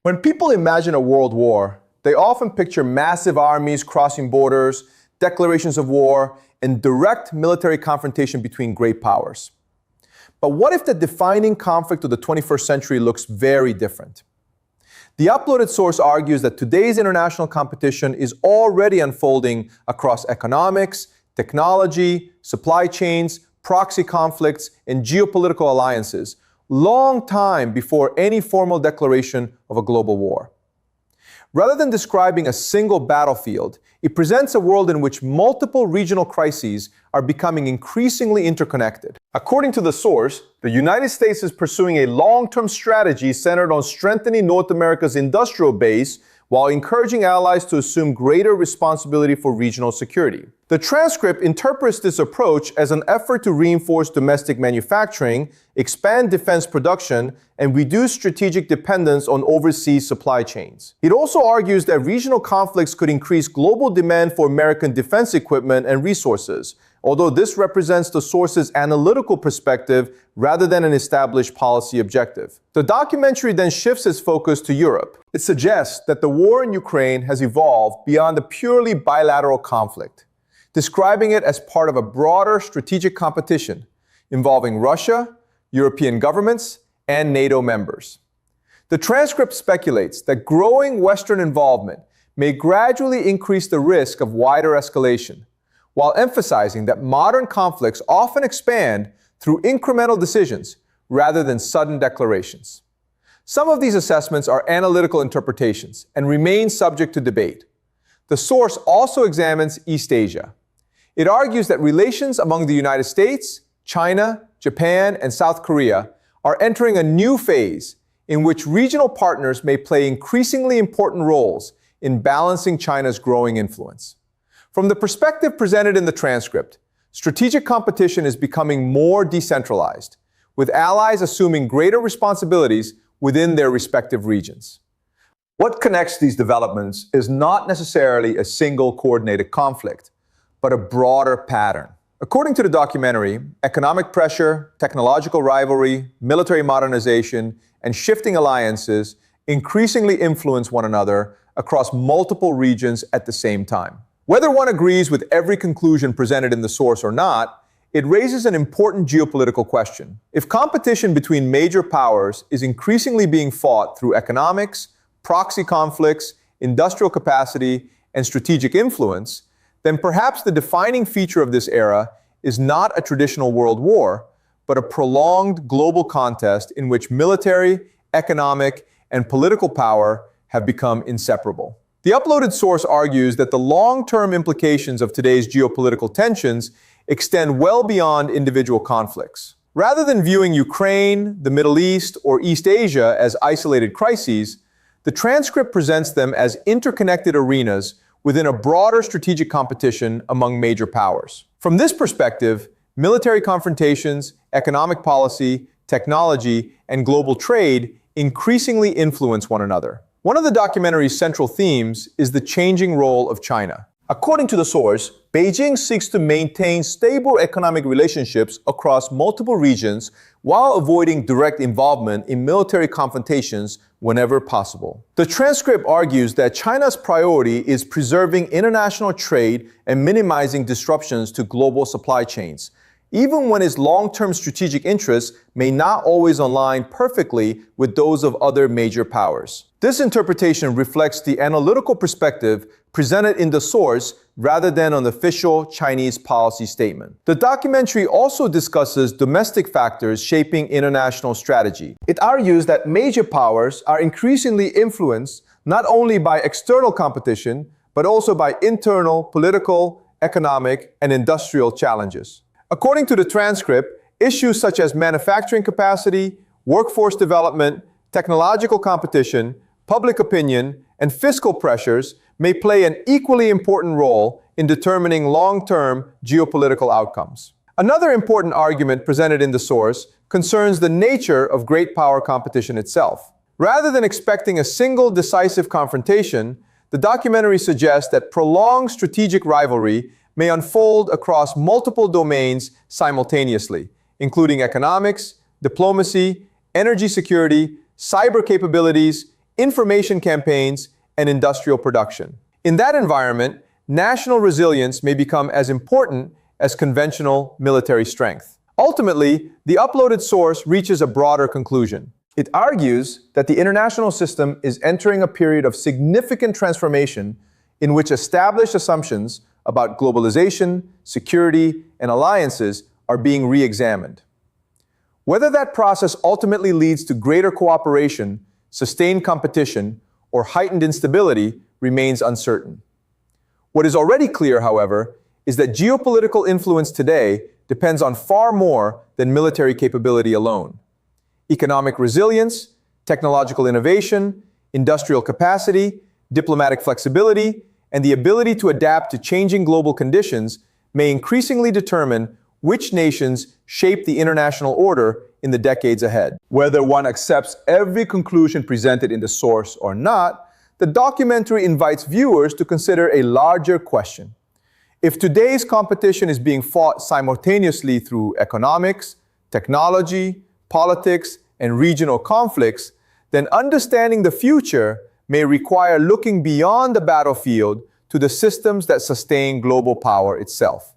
When people imagine a world war, they often picture massive armies crossing borders, declarations of war, and direct military confrontation between great powers. But what if the defining conflict of the 21st century looks very different? The uploaded source argues that today's international competition is already unfolding across economics, technology, supply chains, proxy conflicts, and geopolitical alliances, long time before any formal declaration of a global war. Rather than describing a single battlefield, it presents a world in which multiple regional crises are becoming increasingly interconnected. According to the source, the United States is pursuing a long-term strategy centered on strengthening North America's industrial base while encouraging allies to assume greater responsibility for regional security. The transcript interprets this approach as an effort to reinforce domestic manufacturing, expand defense production, and reduce strategic dependence on overseas supply chains. It also argues that regional conflicts could increase global demand for American defense equipment and resources, although this represents the source's analytical perspective rather than an established policy objective. The documentary then shifts its focus to Europe. It suggests that the war in Ukraine has evolved beyond a purely bilateral conflict, describing it as part of a broader strategic competition involving Russia, European governments, and NATO members. The transcript speculates that growing Western involvement may gradually increase the risk of wider escalation, while emphasizing that modern conflicts often expand through incremental decisions rather than sudden declarations. Some of these assessments are analytical interpretations and remain subject to debate. The source also examines East Asia. It argues that relations among the United States, China, Japan, and South Korea are entering a new phase in which regional partners may play increasingly important roles in balancing China's growing influence. From the perspective presented in the transcript, strategic competition is becoming more decentralized, with allies assuming greater responsibilities within their respective regions. What connects these developments is not necessarily a single coordinated conflict, but a broader pattern. According to the documentary, economic pressure, technological rivalry, military modernization, and shifting alliances increasingly influence one another across multiple regions at the same time. Whether one agrees with every conclusion presented in the source or not, it raises an important geopolitical question. If competition between major powers is increasingly being fought through economics, proxy conflicts, industrial capacity, and strategic influence, then perhaps the defining feature of this era is not a traditional world war, but a prolonged global contest in which military, economic, and political power have become inseparable. The uploaded source argues that the long-term implications of today's geopolitical tensions extend well beyond individual conflicts. Rather than viewing Ukraine, the Middle East, or East Asia as isolated crises, the transcript presents them as interconnected arenas within a broader strategic competition among major powers. From this perspective, military confrontations, economic policy, technology, and global trade increasingly influence one another. One of the documentary's central themes is the changing role of China. According to the source, Beijing seeks to maintain stable economic relationships across multiple regions while avoiding direct involvement in military confrontations whenever possible. The transcript argues that China's priority is preserving international trade and minimizing disruptions to global supply chains, even when its long-term strategic interests may not always align perfectly with those of other major powers. This interpretation reflects the analytical perspective presented in the source rather than an official Chinese policy statement. The documentary also discusses domestic factors shaping international strategy. It argues that major powers are increasingly influenced not only by external competition, but also by internal political, economic, and industrial challenges. According to the transcript, issues such as manufacturing capacity, workforce development, technological competition, public opinion, and fiscal pressures may play an equally important role in determining long-term geopolitical outcomes. Another important argument presented in the source concerns the nature of great power competition itself. Rather than expecting a single decisive confrontation, the documentary suggests that prolonged strategic rivalry may unfold across multiple domains simultaneously, including economics, diplomacy, energy security, cyber capabilities, information campaigns, and industrial production. In that environment, national resilience may become as important as conventional military strength. Ultimately, the uploaded source reaches a broader conclusion. It argues that the international system is entering a period of significant transformation in which established assumptions about globalization, security, and alliances are being re-examined. Whether that process ultimately leads to greater cooperation, sustained competition, or heightened instability remains uncertain. What is already clear, however, is that geopolitical influence today depends on far more than military capability alone. Economic resilience, technological innovation, industrial capacity, diplomatic flexibility, and the ability to adapt to changing global conditions may increasingly determine which nations shape the international order in the decades ahead. Whether one accepts every conclusion presented in the source or not, the documentary invites viewers to consider a larger question. If today's competition is being fought simultaneously through economics, technology, politics, and regional conflicts, then understanding the future may require looking beyond the battlefield to the systems that sustain global power itself.